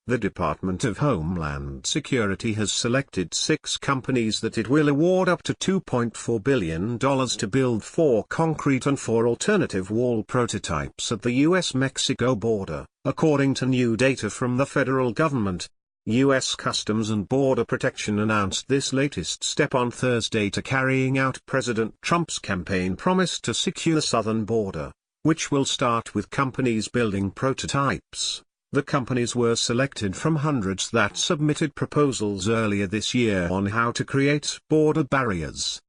The Department of Homeland Security has selected 6 companies that it will award up to $2.4 billion to build 4 concrete and 4 alternative wall prototypes at the U.S.-Mexico border, according to new data from the federal government. U.S. Customs and Border Protection announced this latest step on Thursday to carrying out President Trump's campaign promise to secure the southern border, which will start with companies building prototypes. The companies were selected from hundreds that submitted proposals earlier this year on how to create border barriers.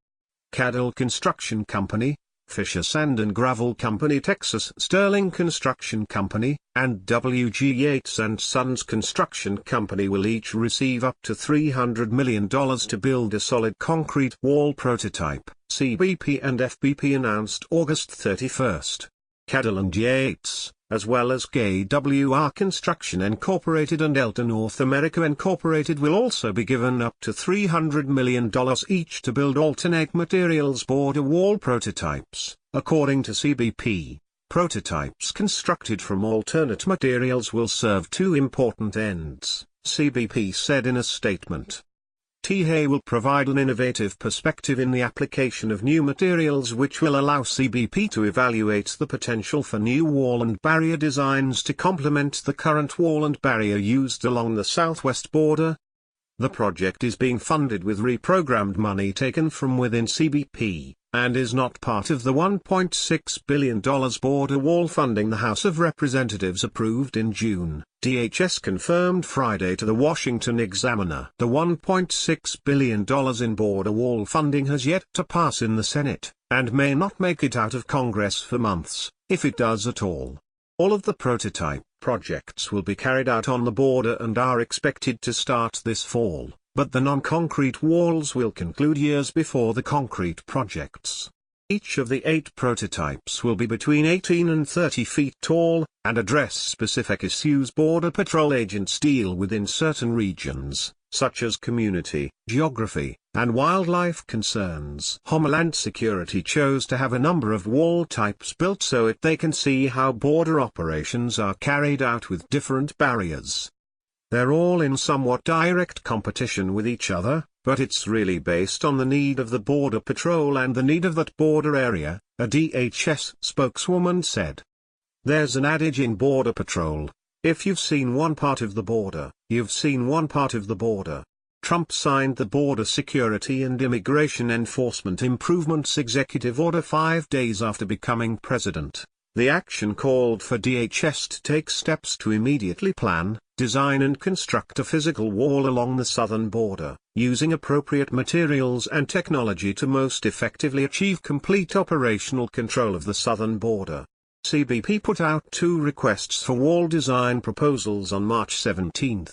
Cadell Construction Company, Fisher Sand and Gravel Company, Texas Sterling Construction Company, and W.G. Yates & Sons Construction Company will each receive up to $300 million to build a solid concrete wall prototype, CBP and FBP announced August 31. Cadell and Yates, as well as KWR Construction Incorporated and Elta North America Incorporated, will also be given up to $300 million each to build alternate materials border wall prototypes, according to CBP. Prototypes constructed from alternate materials will serve 2 important ends, CBP said in a statement. THA will provide an innovative perspective in the application of new materials, which will allow CBP to evaluate the potential for new wall and barrier designs to complement the current wall and barrier used along the southwest border. The project is being funded with reprogrammed money taken from within CBP, and is not part of the $1.6 billion border wall funding the House of Representatives approved in June, DHS confirmed Friday to the Washington Examiner. The $1.6 billion in border wall funding has yet to pass in the Senate, and may not make it out of Congress for months, if it does at all. All of the prototype projects will be carried out on the border and are expected to start this fall, but the non-concrete walls will conclude years before the concrete projects. Each of the 8 prototypes will be between 18 and 30 feet tall, and address specific issues Border Patrol agents deal with in certain regions, such as community, geography, and wildlife concerns. Homeland Security chose to have a number of wall types built so they can see how border operations are carried out with different barriers. They're all in somewhat direct competition with each other, but it's really based on the need of the Border Patrol and the need of that border area, a DHS spokeswoman said. There's an adage in Border Patrol: if you've seen one part of the border, you've seen one part of the border. Trump signed the Border Security and Immigration Enforcement Improvements Executive Order 5 days after becoming president. The action called for DHS to take steps to immediately plan, design and construct a physical wall along the southern border, using appropriate materials and technology to most effectively achieve complete operational control of the southern border. CBP put out 2 requests for wall design proposals on March 17.